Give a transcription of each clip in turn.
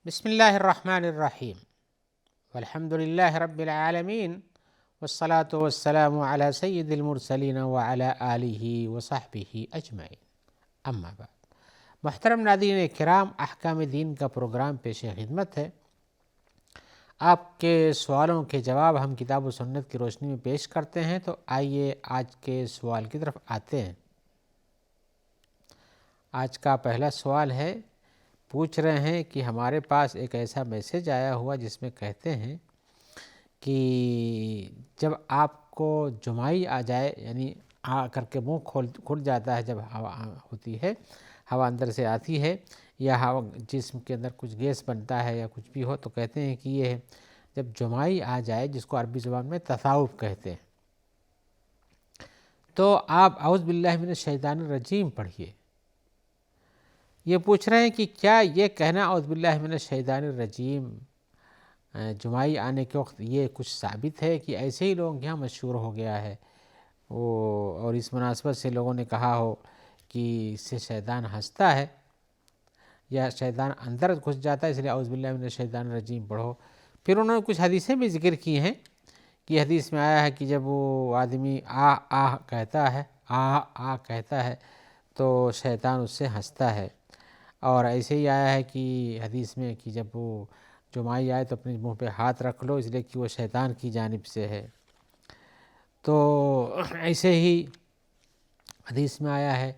بسم اللہ الرحمن الرحیم والحمد للہ رب العالمین والصلاة والسلام علی سید المرسلین وعلی آلہ وصحبہ اجمعین، اما بعد۔ محترم ناظرین کرام، احکام دین کا پروگرام پیش خدمت ہے۔ آپ کے سوالوں کے جواب ہم کتاب و سنت کی روشنی میں پیش کرتے ہیں، تو آئیے آج کے سوال کی طرف آتے ہیں۔ آج کا پہلا سوال ہے، پوچھ رہے ہیں کہ ہمارے پاس ایک ایسا میسج آیا ہوا جس میں کہتے ہیں کہ جب آپ کو جمائی آ جائے، یعنی آ کر کے منہ کھل جاتا ہے، جب ہوا ہوتی ہے، ہوا اندر سے آتی ہے، یا ہوا جسم کے اندر کچھ گیس بنتا ہے یا کچھ بھی ہو، تو کہتے ہیں کہ یہ جب جمائی آ جائے، جس کو عربی زبان میں تصاوف کہتے ہیں، تو آپ اعوذ باللہ من الشیطان الرجیم پڑھیے۔ یہ پوچھ رہے ہیں کہ کیا یہ کہنا اعوذ باللہ من الشیطان الرجیم جمائی آنے کے وقت یہ کچھ ثابت ہے کہ ایسے ہی لوگوں کے یہاں مشہور ہو گیا ہے، اور اس مناسبت سے لوگوں نے کہا ہو کہ اس سے شیطان ہنستا ہے یا شیطان اندر گھس جاتا ہے، اس لیے اعوذ باللہ من الشیطان الرجیم پڑھو۔ پھر انہوں نے کچھ حدیثیں بھی ذکر کی ہیں کہ حدیث میں آیا ہے کہ جب وہ آدمی آہ کہتا ہے، آہ کہتا ہے، تو شیطان اس سے ہنستا ہے۔ اور ایسے ہی آیا ہے کہ حدیث میں کہ جب وہ جمائی آئے تو اپنے منہ پہ ہاتھ رکھ لو، اس لیے کہ وہ شیطان کی جانب سے ہے۔ تو ایسے ہی حدیث میں آیا ہے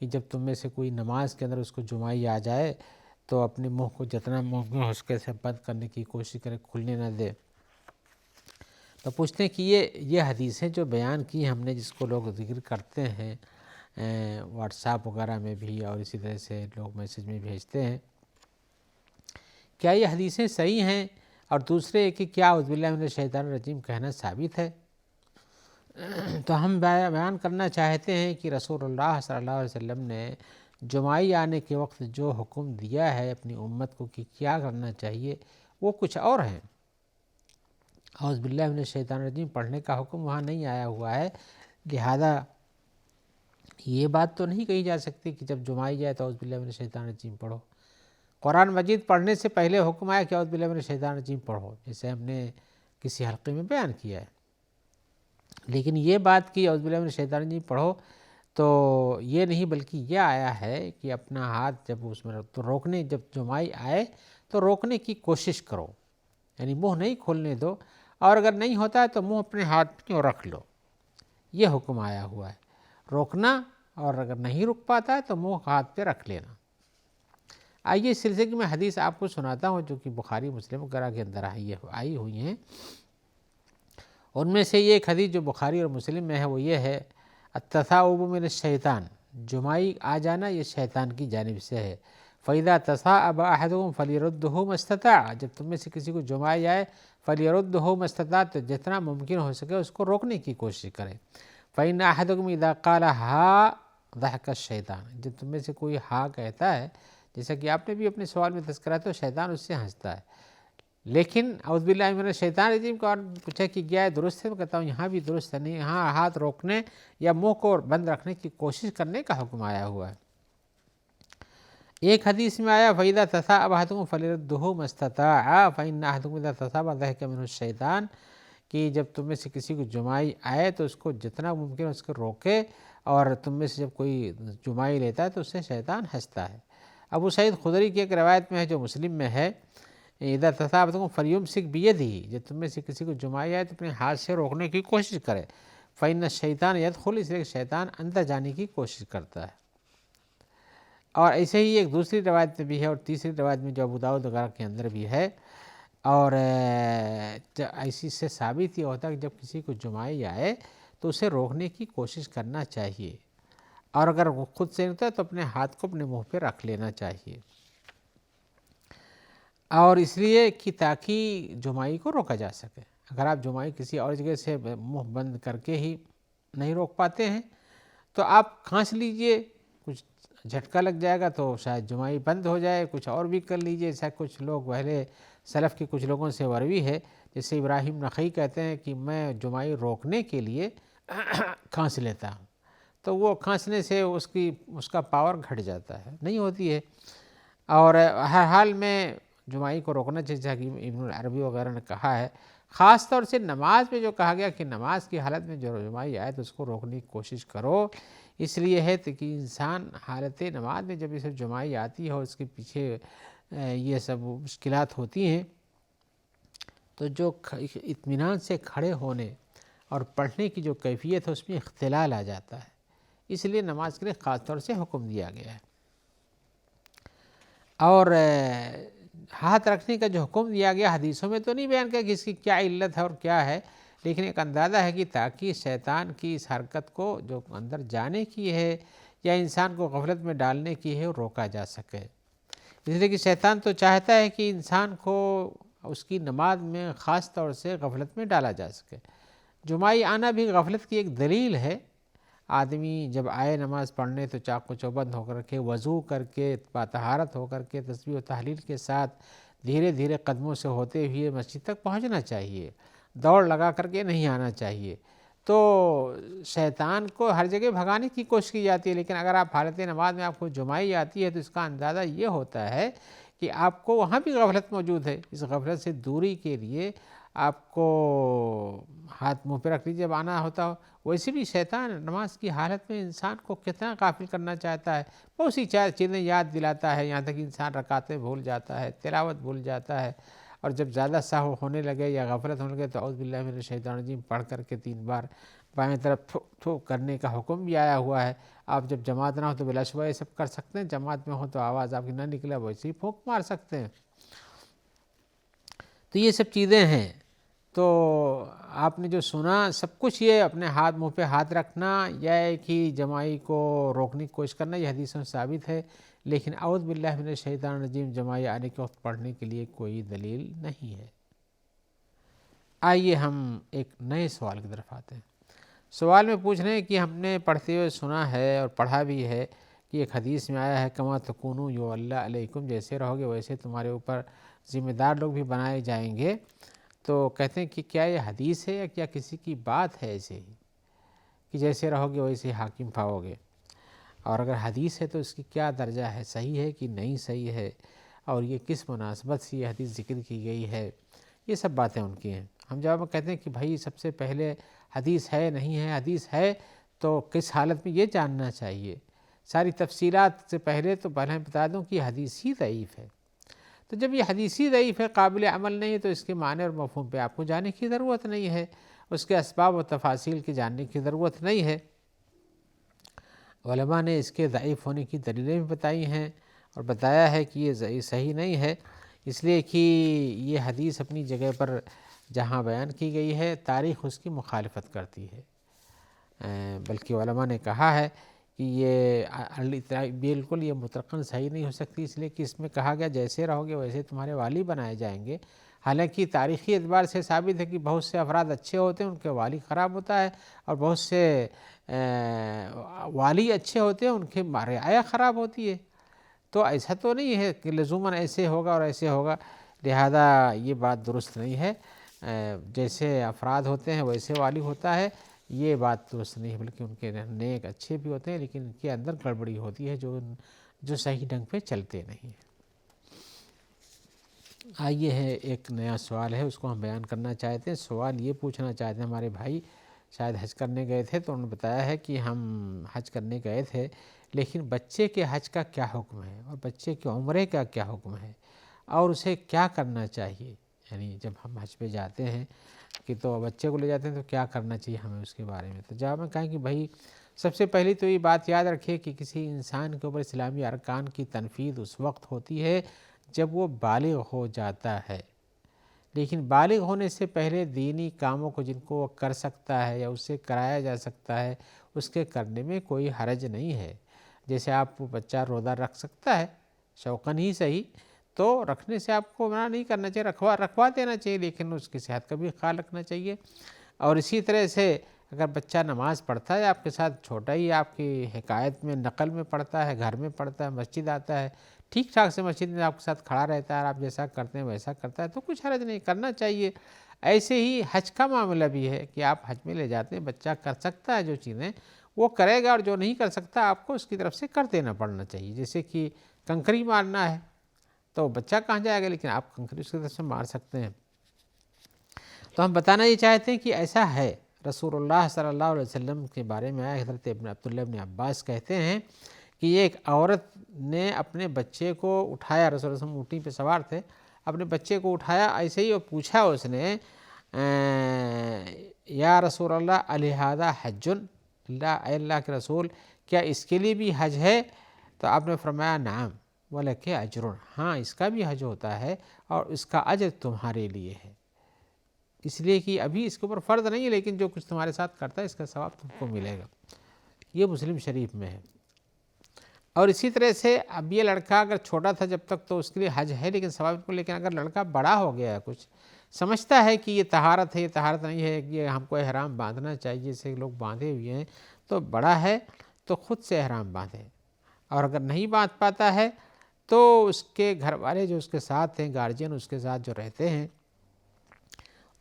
کہ جب تم میں سے کوئی نماز کے اندر اس کو جمائی آ جائے تو اپنے منہ کو جتنا ممکن ہو سکے سے بند کرنے کی کوشش کرے، کھلنے نہ دے۔ تو پوچھتے ہیں کہ یہ حدیثیں جو بیان کی ہم نے، جس کو لوگ ذکر کرتے ہیں واٹس ایپ وغیرہ میں بھی، اور اسی طرح سے لوگ میسج میں بھیجتے ہیں، کیا یہ حدیثیں صحیح ہیں؟ اور دوسرے کہ کیا اعوذ باللہ من الشیطان الرجیم کہنا ثابت ہے؟ تو ہم بیان کرنا چاہتے ہیں کہ رسول اللہ صلی اللہ علیہ وسلم نے جمائی آنے کے وقت جو حکم دیا ہے اپنی امت کو کہ کیا کرنا چاہیے، وہ کچھ اور ہیں۔ اعوذ باللہ من الشیطان الرجیم پڑھنے کا حکم وہاں نہیں آیا ہوا ہے، لہذا یہ بات تو نہیں کہی جا سکتی کہ جب جمائی جائے تو اعوذ باللہ من الشیطان الرجیم پڑھو۔ قرآن مجید پڑھنے سے پہلے حکم آیا کہ اعوذ باللہ من الشیطان الرجیم پڑھو، جسے ہم نے کسی حلقے میں بیان کیا ہے۔ لیکن یہ بات کہ اعوذ باللہ من الشیطان الرجیم پڑھو، تو یہ نہیں، بلکہ یہ آیا ہے کہ اپنا ہاتھ جب اس میں تو روکنے، جب جمائی آئے تو روکنے کی کوشش کرو، یعنی منہ نہیں کھولنے دو، اور اگر نہیں ہوتا ہے تو منہ اپنے ہاتھ میں رکھ لو۔ یہ حکم آیا ہوا ہے، روکنا، اور اگر نہیں رک پاتا ہے تو منہ ہاتھ پہ رکھ لینا۔ آئیے اس سلسلے کی میں حدیث آپ کو سناتا ہوں جو کہ بخاری مسلم وغیرہ کے اندر آئی ہوئی ہیں۔ ان میں سے یہ ایک حدیث جو بخاری اور مسلم میں ہے وہ یہ ہے، التثاؤب من الشیطان، جمائی آ جانا یہ شیطان کی جانب سے ہے۔ فَإِذَا تَثَاءَبَ أَحَدُكُمْ فَلْيَرُدُّهُ مَا اسْتَطَاعَ، جب تم میں سے کسی کو جمائی آئے فَلْيَرُدُّهُ مَا اسْتَطَاعَ، تو جتنا ممکن ہو سکے اس کو روکنے کی کوشش کرے۔ فَإِنَّ أَحَدَكُمْ إِذَا قَالَ هَا ضَحَكَ الشَّيْطَانُ، جب تم میں سے کوئی ہا کہتا ہے، جیسا کہ آپ نے بھی اپنے سوال میں تذکرہ تو شیطان اس سے ہنستا ہے۔ لیکن اعوذ باللہ من الشیطان الرجیم کو پوچھا کہ کیا ہے درست ہے، میں کہتا ہوں یہاں بھی درست ہے نہیں، یہاں ہاتھ روکنے یا منہ کو بند رکھنے کی کوشش کرنے کا حکم آیا ہوا ہے۔ ایک حدیث میں آیا فَإِذَا تَثَاءَبَ أَحَدُكُمْ فَلْيَرُدُّهُ مَا اسْتَطَاعَ فَإِنَّ أَحَدَكُمْ إِذَا تَثَاءَبَ ضَحِكَ مِنْهُ الشَّيْطَانُ، کہ جب تم میں سے کسی کو جمائی آئے تو اس کو جتنا ممکن اس کو روکے، اور تم میں سے جب کوئی جمائی لیتا ہے تو اس سے شیطان ہنستا ہے۔ ابو سعید خدری کی ایک روایت میں ہے جو مسلم میں ہے، اذا تثاءب أحدكم فليمسك بيده، جب تم میں سے کسی کو جمائی آئے تو اپنے ہاتھ سے روکنے کی کوشش کرے۔ فإن الشیطان يدخل، اس لیے شیطان اندر جانے کی کوشش کرتا ہے۔ اور ایسے ہی ایک دوسری روایت میں بھی ہے، اور تیسری روایت میں جو ابو داؤد وغیرہ کے اندر بھی ہے، اور ایسی سے ثابت یہ ہوتا ہے کہ جب کسی کو جمائی آئے تو اسے روکنے کی کوشش کرنا چاہیے، اور اگر وہ خود سے نہیں ہوتا تو اپنے ہاتھ کو اپنے منہ پہ رکھ لینا چاہیے، اور اس لیے کہ تاکہ جمائی کو روکا جا سکے۔ اگر آپ جمائی کسی اور جگہ سے منہ بند کر کے ہی نہیں روک پاتے ہیں تو آپ کھانس لیجئے، کچھ جھٹکا لگ جائے گا تو شاید جمائی بند ہو جائے، کچھ اور بھی کر لیجئے، جیسا کچھ لوگ پہلے سلف کے کچھ لوگوں سے مروی ہے، جیسے ابراہیم نخعی کہتے ہیں کہ میں جمائی روکنے کے لیے کھانس لیتا ہوں، تو وہ کھانسنے سے اس کا پاور گھٹ جاتا ہے، نہیں ہوتی ہے۔ اور ہر حال میں جمعی کو روکنا چاہیے، جیسا کہ ابن العربی وغیرہ نے کہا ہے۔ خاص طور سے نماز میں جو کہا گیا کہ نماز کی حالت میں جو جمعی آئے تو اس کو روکنے کی کوشش کرو، اس لیے ہے کہ انسان حالت نماز میں جب اسے جمعی آتی ہے اور اس کے پیچھے یہ سب مشکلات ہوتی ہیں تو جو اطمینان سے کھڑے ہونے اور پڑھنے کی جو کیفیت ہے اس میں اختلال آ جاتا ہے، اس لیے نماز کے لیے خاص طور سے حکم دیا گیا ہے۔ اور ہاتھ رکھنے کا جو حکم دیا گیا حدیثوں میں تو نہیں بیان کیا کہ اس کی کیا علت ہے اور کیا ہے، لیکن ایک اندازہ ہے کہ تاکہ شیطان کی اس حرکت کو جو اندر جانے کی ہے یا انسان کو غفلت میں ڈالنے کی ہے وہ روکا جا سکے، اس لیے کہ شیطان تو چاہتا ہے کہ انسان کو اس کی نماز میں خاص طور سے غفلت میں ڈالا جا سکے۔ جمعی آنا بھی غفلت کی ایک دلیل ہے۔ آدمی جب آئے نماز پڑھنے تو چاق و چوبند ہو کر کے، وضو کر کے، باطہارت ہو کر کے، تسبیح و تحلیل کے ساتھ دھیرے دھیرے قدموں سے ہوتے ہوئے مسجد تک پہنچنا چاہیے، دوڑ لگا کر کے نہیں آنا چاہیے۔ تو شیطان کو ہر جگہ بھگانے کی کوشش کی جاتی ہے، لیکن اگر آپ حالت نماز میں آپ کو جمعی آتی ہے تو اس کا اندازہ یہ ہوتا ہے کہ آپ کو وہاں بھی غفلت موجود ہے۔ اس غفلت سے دوری کے لیے آپ کو ہاتھ منہ پہ رکھ لیجیے جب آنا ہوتا ہو۔ ویسے بھی شیطان نماز کی حالت میں انسان کو کتنا غافل کرنا چاہتا ہے، بہت سی چیزیں یاد دلاتا ہے، یہاں تک انسان رکعتیں بھول جاتا ہے، تلاوت بھول جاتا ہے، اور جب زیادہ سہو ہونے لگے یا غفلت ہونے لگے تو اعوذ باللہ من الشیطان الرجیم پڑھ کر کے 3 بار بائیں طرف تھوک تھوک کرنے کا حکم بھی آیا ہوا ہے۔ آپ جب جماعت نہ ہو تو بلا شبہ یہ سب کر سکتے ہیں، جماعت میں ہو تو آواز آپ کی نہ نکلے ویسے ہی پھونک مار سکتے ہیں۔ تو یہ سب چیزیں ہیں۔ تو آپ نے جو سنا سب کچھ یہ اپنے ہاتھ منہ پہ ہاتھ رکھنا یا ایک ہی جماعی کو روکنے کی کوشش کرنا یہ حدیثوں سے ثابت ہے، لیکن اعوذ باللہ من الشیطان الرجیم جماعی آنے کے وقت پڑھنے کے لیے کوئی دلیل نہیں ہے۔ آئیے ہم ایک نئے سوال کی طرف آتے ہیں۔ سوال میں پوچھ رہے ہیں کہ ہم نے پڑھتے ہوئے سنا ہے اور پڑھا بھی ہے کہ ایک حدیث میں آیا ہے کما تکونوا یولی علیکم، جیسے رہو گے ویسے تمہارے اوپر ذمہ دار لوگ بھی بنائے جائیں گے۔ تو کہتے ہیں کہ کیا یہ حدیث ہے یا کیا کسی کی بات ہے ایسے ہی کہ جیسے رہو گے ویسے ہی حاکم پاؤ گے؟ اور اگر حدیث ہے تو اس کی کیا درجہ ہے، صحیح ہے کہ نہیں صحیح ہے، اور یہ کس مناسبت سے یہ حدیث ذکر کی گئی ہے، یہ سب باتیں ان کی ہیں۔ ہم جواب میں کہتے ہیں کہ بھائی سب سے پہلے حدیث ہے نہیں ہے، حدیث ہے تو کس حالت میں یہ جاننا چاہیے۔ ساری تفصیلات سے پہلے تو پہلے بتا دوں کہ حدیث ہی ضعیف ہے۔ تو جب یہ حدیثی ضعیف ہے، قابل عمل نہیں ہے، تو اس کے معنی اور مفہوم پہ آپ کو جانے کی ضرورت نہیں ہے، اس کے اسباب و تفاصیل کی جاننے کی ضرورت نہیں ہے۔ علماء نے اس کے ضعیف ہونے کی دلیلیں بھی بتائی ہیں اور بتایا ہے کہ یہ صحیح نہیں ہے، اس لیے کہ یہ حدیث اپنی جگہ پر جہاں بیان کی گئی ہے تاریخ اس کی مخالفت کرتی ہے، بلکہ علماء نے کہا ہے کہ یہ بالکل یہ مطلقاً صحیح نہیں ہو سکتی، اس لیے کہ اس میں کہا گیا جیسے رہو گے ویسے تمہارے والی بنائے جائیں گے۔ حالانکہ تاریخی اعتبار سے ثابت ہے کہ بہت سے افراد اچھے ہوتے ہیں ان کے والی خراب ہوتا ہے، اور بہت سے والی اچھے ہوتے ہیں ان کے رعایا خراب ہوتی ہے۔ تو ایسا تو نہیں ہے کہ لزوماً ایسے ہوگا اور ایسے ہوگا، لہذا یہ بات درست نہیں ہے۔ جیسے افراد ہوتے ہیں ویسے والی ہوتا ہے، یہ بات درست نہیں ہے، بلکہ ان کے نیک اچھے بھی ہوتے ہیں لیکن ان کے اندر گڑبڑی ہوتی ہے جو صحیح ڈھنگ پہ چلتے نہیں ہیں۔ آئیے ہے ایک نیا سوال ہے، اس کو ہم بیان کرنا چاہتے ہیں۔ سوال یہ پوچھنا چاہتے ہیں ہمارے بھائی شاید حج کرنے گئے تھے، تو انہوں نے بتایا ہے کہ ہم حج کرنے گئے تھے لیکن بچے کے حج کا کیا حکم ہے اور بچے کے عمرے کا کیا حکم ہے اور اسے کیا کرنا چاہیے، یعنی جب ہم حج پہ جاتے ہیں کہ تو بچے کو لے جاتے ہیں تو کیا کرنا چاہیے ہمیں اس کے بارے میں۔ تو جواب میں کہیں کہ بھائی سب سے پہلی تو یہ بات یاد رکھیے کہ کسی انسان کے اوپر اسلامی ارکان کی تنفیذ اس وقت ہوتی ہے جب وہ بالغ ہو جاتا ہے، لیکن بالغ ہونے سے پہلے دینی کاموں کو جن کو وہ کر سکتا ہے یا اس سے کرایا جا سکتا ہے اس کے کرنے میں کوئی حرج نہیں ہے۔ جیسے آپ بچہ روزہ رکھ سکتا ہے شوقاً ہی صحیح، تو رکھنے سے آپ کو منع نہیں کرنا چاہیے، رکھوا دینا چاہیے، لیکن اس کی صحت کا بھی خیال رکھنا چاہیے۔ اور اسی طرح سے اگر بچہ نماز پڑھتا ہے آپ کے ساتھ، چھوٹا ہی آپ کی حکایت میں نقل میں پڑھتا ہے، گھر میں پڑھتا ہے، مسجد آتا ہے، ٹھیک ٹھاک سے مسجد میں آپ کے ساتھ کھڑا رہتا ہے اور آپ جیسا کرتے ہیں ویسا کرتا ہے تو کچھ حرج نہیں، کرنا چاہیے۔ ایسے ہی حج کا معاملہ بھی ہے کہ آپ حج میں لے جاتے ہیں، بچہ کر سکتا ہے جو چیزیں وہ کرے گا، اور جو نہیں کر سکتا آپ کو اس کی طرف سے کر دینا پڑنا چاہیے۔ جیسے کہ کنکری مارنا ہے تو بچہ کہاں جائے گا، لیکن آپ کنکری اس کی طرف سے مار سکتے ہیں۔ تو ہم بتانا یہ چاہتے ہیں کہ ایسا ہے۔ رسول اللہ صلی اللہ علیہ وسلم کے بارے میں آیا، حضرت عبداللہ ابن عباس کہتے ہیں کہ ایک عورت نے اپنے بچے کو اٹھایا، رسول اللہ صلی اللہ علیہ وسلم اونٹنی پہ سوار تھے، اپنے بچے کو اٹھایا ایسے ہی، اور پوچھا اس نے یا رسول اللہ الہذا حج، اے اللہ کے رسول کیا اس کے لیے بھی حج ہے؟ تو آپ نے فرمایا نعم ولک اجر، ہاں اس کا بھی حج ہوتا ہے اور اس کا اجر تمہارے لیے ہے، اس لیے کہ ابھی اس کے اوپر فرض نہیں ہے، لیکن جو کچھ تمہارے ساتھ کرتا ہے اس کا ثواب تم کو ملے گا۔ یہ مسلم شریف میں ہے۔ اور اسی طرح سے اب یہ لڑکا اگر چھوٹا تھا جب تک تو اس کے لیے حج ہے لیکن ثواب کو، لیکن اگر لڑکا بڑا ہو گیا ہے، کچھ سمجھتا ہے کہ یہ طہارت ہے، یہ طہارت نہیں ہے، یہ ہم کو احرام باندھنا چاہیے، جیسے لوگ باندھے ہوئے ہیں، تو بڑا ہے تو خود سے احرام باندھے، اور اگر نہیں باندھ پاتا ہے تو اس کے گھر والے جو اس کے ساتھ ہیں، گارجین اس کے ساتھ جو رہتے ہیں،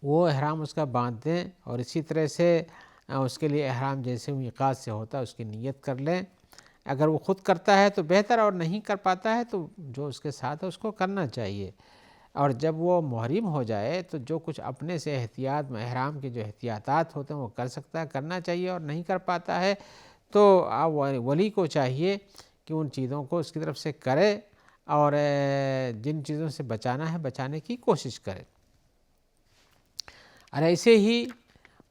وہ احرام اس کا باندھ دیں، اور اسی طرح سے اس کے لیے احرام جیسے میقات سے ہوتا ہے اس کی نیت کر لیں۔ اگر وہ خود کرتا ہے تو بہتر، اور نہیں کر پاتا ہے تو جو اس کے ساتھ ہے اس کو کرنا چاہیے۔ اور جب وہ محرم ہو جائے تو جو کچھ اپنے سے احتیاط، احرام کے جو احتیاطات ہوتے ہیں وہ کر سکتا ہے، کرنا چاہیے، اور نہیں کر پاتا ہے تو ولی کو چاہیے کہ ان چیزوں کو اس کی طرف سے کرے، اور جن چیزوں سے بچانا ہے بچانے کی کوشش کرے۔ اور ایسے ہی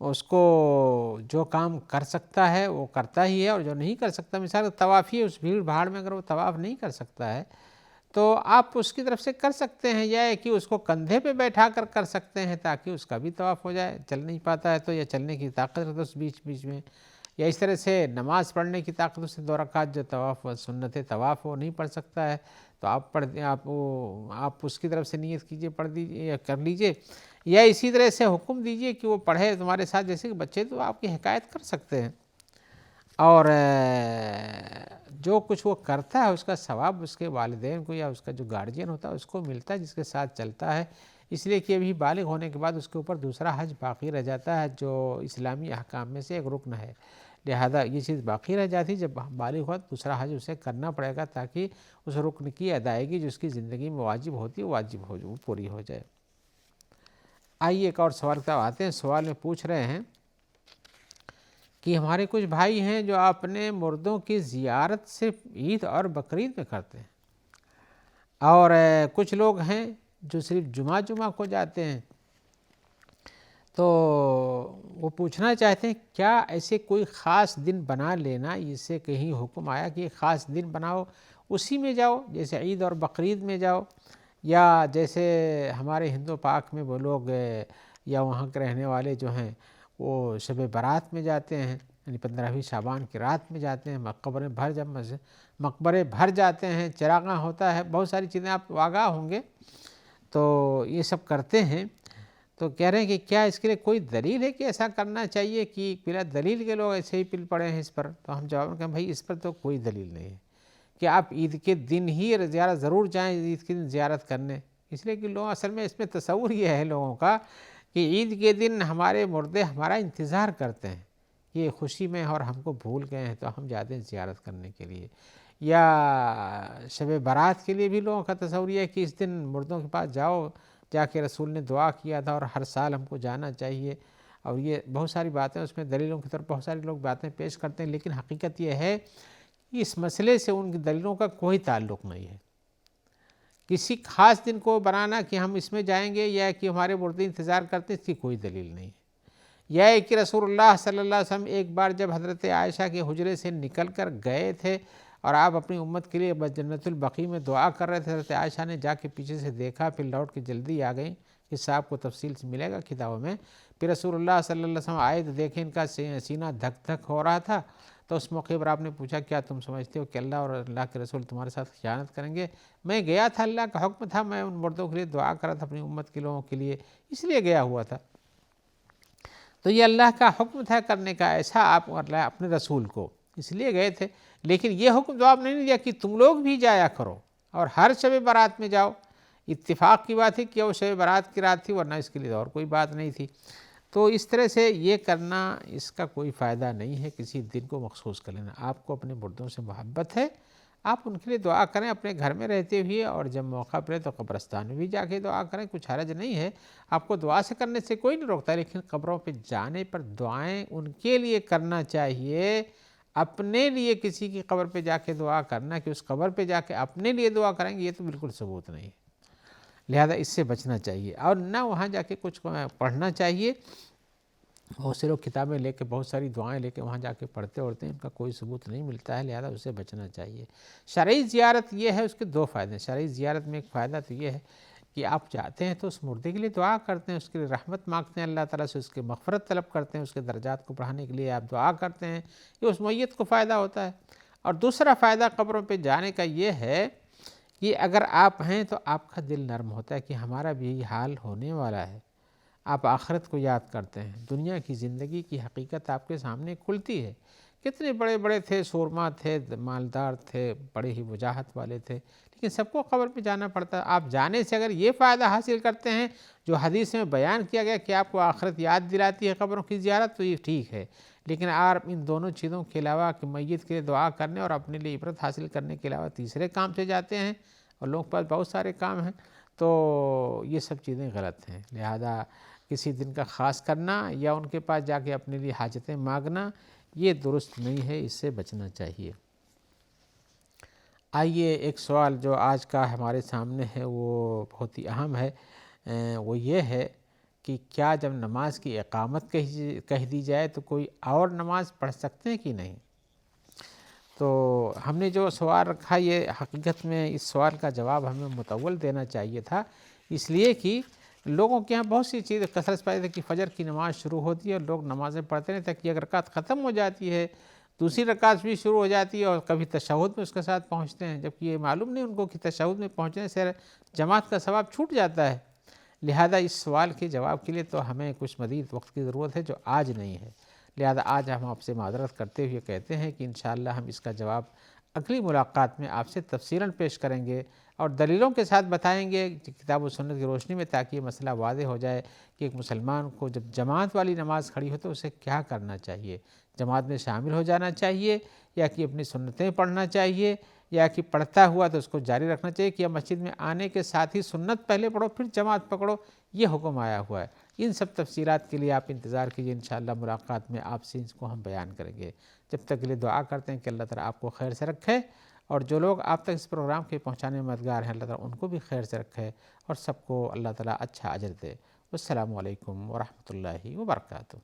اس کو جو کام کر سکتا ہے وہ کرتا ہی ہے، اور جو نہیں کر سکتا، مثال طوافی اس بھیڑ بھاڑ میں اگر وہ طواف نہیں کر سکتا ہے تو آپ اس کی طرف سے کر سکتے ہیں، یا کہ اس کو کندھے پہ بیٹھا کر سکتے ہیں تاکہ اس کا بھی طواف ہو جائے، چل نہیں پاتا ہے تو، یا چلنے کی طاقت رکھتا اس بیچ میں، یا اس طرح سے نماز پڑھنے کی طاقت سے 2 رکعت جو طواف سنت طواف وہ نہیں پڑھ سکتا ہے تو آپ اس کی طرف سے نیت کیجئے، پڑھ دیجئے یا کر لیجئے، یا اسی طرح سے حکم دیجئے کہ وہ پڑھے تمہارے ساتھ، جیسے کہ بچے تو آپ کی حکایت کر سکتے ہیں، اور جو کچھ وہ کرتا ہے اس کا ثواب اس کے والدین کو یا اس کا جو گارجین ہوتا ہے اس کو ملتا ہے جس کے ساتھ چلتا ہے، اس لیے کہ ابھی بالغ ہونے کے بعد اس کے اوپر دوسرا حج باقی رہ جاتا ہے جو اسلامی احکام میں سے ایک رکن ہے، لہذا یہ چیز باقی رہ جاتی، جب بالغ ہوا دوسرا حج اسے کرنا پڑے گا تاکہ اس رکن کی ادائیگی جو اس کی زندگی میں واجب ہوتی ہے واجب ہو وہ پوری ہو جائے۔ آئیے ایک اور سوال کا آتے ہیں۔ سوال میں پوچھ رہے ہیں کہ ہمارے کچھ بھائی ہیں جو اپنے مردوں کی زیارت صرف عید اور بقرعید میں کرتے ہیں، اور کچھ لوگ ہیں جو صرف جمعہ کو جاتے ہیں، تو وہ پوچھنا چاہتے ہیں کیا ایسے کوئی خاص دن بنا لینا، اس سے کہیں حکم آیا کہ ایک خاص دن بناؤ اسی میں جاؤ، جیسے عید اور بقرعید میں جاؤ، یا جیسے ہمارے ہندو پاک میں وہ لوگ یا وہاں کے رہنے والے جو ہیں وہ شب برات میں جاتے ہیں، یعنی 15ویں شعبان کی رات میں جاتے ہیں، مقبرے بھر جاتے ہیں، چراغاں ہوتا ہے، بہت ساری چیزیں آپ آگاہ ہوں گے، تو یہ سب کرتے ہیں۔ تو کہہ رہے ہیں کہ کیا اس کے لیے کوئی دلیل ہے کہ ایسا کرنا چاہیے، کہ بلا دلیل کے لوگ ایسے ہی پل پڑے ہیں اس پر؟ تو ہم جواب کہ بھائی اس پر تو کوئی دلیل نہیں ہے کہ آپ عید کے دن ہی زیارت ضرور جائیں، عید کے دن زیارت کرنے، اس لیے کہ لوگ اصل میں اس میں تصور یہ ہے لوگوں کا کہ عید کے دن ہمارے مردے ہمارا انتظار کرتے ہیں، یہ خوشی میں اور ہم کو بھول گئے ہیں تو ہم جاتے ہیں زیارت کرنے کے لیے، یا شب برات کے لیے بھی لوگوں کا تصور یہ ہے کہ اس دن مردوں کے پاس جاؤ، جا کے رسول نے دعا کیا تھا اور ہر سال ہم کو جانا چاہیے، اور یہ بہت ساری باتیں اس میں دلیلوں کی طرف بہت سارے لوگ باتیں پیش کرتے ہیں، لیکن حقیقت یہ ہے کہ اس مسئلے سے ان کی دلیلوں کا کوئی تعلق نہیں ہے۔ کسی خاص دن کو بنانا کہ ہم اس میں جائیں گے یا کہ ہمارے مردے انتظار کرتے ہیں، اس کی کوئی دلیل نہیں ہے۔ یا ہے کہ رسول اللہ صلی اللہ علیہ وسلم ایک بار جب حضرت عائشہ کے حجرے سے نکل کر گئے تھے اور آپ اپنی امت کے لیے جنت البقیع میں دعا کر رہے تھے، حضرت عائشہ نے جا کے پیچھے سے دیکھا، پھر لوٹ کے جلدی آ گئیں، اس سے آپ کو تفصیل سے ملے گا کتابوں میں۔ پھر رسول اللہ صلی اللہ علیہ وسلم آئے تو دیکھیں ان کا سینہ دھک دھک ہو رہا تھا، تو اس موقع پر آپ نے پوچھا کیا تم سمجھتے ہو کہ اللہ اور اللہ کے رسول تمہارے ساتھ خیانت کریں گے؟ میں گیا تھا، اللہ کا حکم تھا، میں ان مردوں کے لیے دعا کر رہا تھا اپنی امت کے لوگوں کے لیے، اس لیے گیا ہوا تھا، تو یہ اللہ کا حکم تھا کرنے کا، ایسا آپ اپنے رسول کو اس لیے گئے تھے، لیکن یہ حکم جو آپ نے نہیں دیا کہ تم لوگ بھی جایا کرو اور ہر شب برات میں جاؤ۔ اتفاق کی بات ہے کہ وہ شب برات کی رات تھی، ورنہ اس کے لیے اور کوئی بات نہیں تھی۔ تو اس طرح سے یہ کرنا اس کا کوئی فائدہ نہیں ہے، کسی دن کو مخصوص کر لینا۔ آپ کو اپنے مردوں سے محبت ہے، آپ ان کے لیے دعا کریں اپنے گھر میں رہتے ہوئے، اور جب موقع پڑے تو قبرستان میں بھی جا کے دعا کریں، کچھ حرج نہیں ہے، آپ کو دعا سے کرنے سے کوئی نہیں روکتا، لیکن قبروں پہ جانے پر دعائیں ان کے لیے کرنا چاہیے، اپنے لیے کسی کی قبر پہ جا کے دعا کرنا کہ اس قبر پہ جا کے اپنے لیے دعا کریں گے، یہ تو بالکل ثبوت نہیں ہے، لہذا اس سے بچنا چاہیے، اور نہ وہاں جا کے کچھ پڑھنا چاہیے۔ بہت سے لوگ کتابیں لے کے، بہت ساری دعائیں لے کے وہاں جا کے پڑھتے اڑتے ہیں، ان کا کوئی ثبوت نہیں ملتا ہے، لہذا اسے بچنا چاہیے۔ شرعی زیارت یہ ہے، اس کے دو فائدے ہیں۔ شرعی زیارت میں ایک فائدہ تو یہ ہے کہ آپ جاتے ہیں تو اس مردے کے لیے دعا کرتے ہیں، اس کے لیے رحمت مانگتے ہیں، اللہ تعالیٰ سے اس کی مغفرت طلب کرتے ہیں، اس کے درجات کو بڑھانے کے لیے آپ دعا کرتے ہیں، یہ اس میت کو فائدہ ہوتا ہے۔ اور دوسرا فائدہ قبروں پہ جانے کا یہ ہے کہ اگر آپ ہیں تو آپ کا دل نرم ہوتا ہے کہ ہمارا بھی یہی حال ہونے والا ہے، آپ آخرت کو یاد کرتے ہیں، دنیا کی زندگی کی حقیقت آپ کے سامنے کھلتی ہے، کتنے بڑے بڑے تھے، سورما تھے، مالدار تھے، بڑے ہی وجاہت والے تھے، لیکن سب کو قبر پہ جانا پڑتا ہے۔ آپ جانے سے اگر یہ فائدہ حاصل کرتے ہیں جو حدیث میں بیان کیا گیا کہ آپ کو آخرت یاد دلاتی ہے قبروں کی زیارت، تو یہ ٹھیک ہے، لیکن آپ ان دونوں چیزوں کے علاوہ کہ میت کے لیے دعا کرنے اور اپنے لیے عبرت حاصل کرنے کے علاوہ تیسرے کام سے جاتے ہیں، اور لوگوں کے پاس بہت سارے کام ہیں، تو یہ سب چیزیں غلط ہیں۔ لہذا کسی دن کا خاص کرنا یا ان کے پاس جا کے اپنے لیے حاجتیں مانگنا یہ درست نہیں ہے، اس سے بچنا چاہیے۔ آئیے ایک سوال جو آج کا ہمارے سامنے ہے وہ بہت ہی اہم ہے، وہ یہ ہے کہ کیا جب نماز کی اقامت کہہ دی جائے تو کوئی اور نماز پڑھ سکتے ہیں کہ نہیں؟ تو ہم نے جو سوال رکھا یہ حقیقت میں اس سوال کا جواب ہمیں مطول دینا چاہیے تھا، اس لیے کہ لوگوں کے یہاں بہت سی چیزیں کثرت پیدا کہ فجر کی نماز شروع ہوتی ہے اور لوگ نمازیں پڑھتے رہتے ہیں کہ ایک رکعت ختم ہو جاتی ہے، دوسری رکعت بھی شروع ہو جاتی ہے اور کبھی تشہد میں اس کے ساتھ پہنچتے ہیں، جبکہ یہ معلوم نہیں ان کو کہ تشہد میں پہنچنے سے جماعت کا ثواب چھوٹ جاتا ہے۔ لہذا اس سوال کے جواب کے لیے تو ہمیں کچھ مزید وقت کی ضرورت ہے جو آج نہیں ہے، لہذا آج ہم آپ سے معذرت کرتے ہوئے کہتے ہیں کہ انشاءاللہ ہم اس کا جواب اگلی ملاقات میں آپ سے تفصیلاً پیش کریں گے اور دلیلوں کے ساتھ بتائیں گے کتاب و سنت کی روشنی میں، تاکہ یہ مسئلہ واضح ہو جائے کہ ایک مسلمان کو جب جماعت والی نماز کھڑی ہو تو اسے کیا کرنا چاہیے، جماعت میں شامل ہو جانا چاہیے یا کہ اپنی سنتیں پڑھنا چاہیے، یا کہ پڑھتا ہوا تو اس کو جاری رکھنا چاہیے، کہ مسجد میں آنے کے ساتھ ہی سنت پہلے پڑھو پھر جماعت پکڑو، یہ حکم آیا ہوا ہے۔ ان سب تفصیلات کے لیے آپ انتظار کیجیے، انشاءاللہ ملاقات میں آپ سے اس کو ہم بیان کریں گے۔ جب تک کے لیے دعا کرتے ہیں کہ اللہ تعالیٰ آپ کو خیر سے رکھے، اور جو لوگ آپ تک اس پروگرام کے پہنچانے میں مددگار ہیں اللہ تعالیٰ ان کو بھی خیر سے رکھے اور سب کو اللہ تعالیٰ اچھا اجر دے۔ السلام علیکم ورحمۃ اللہ وبرکاتہ۔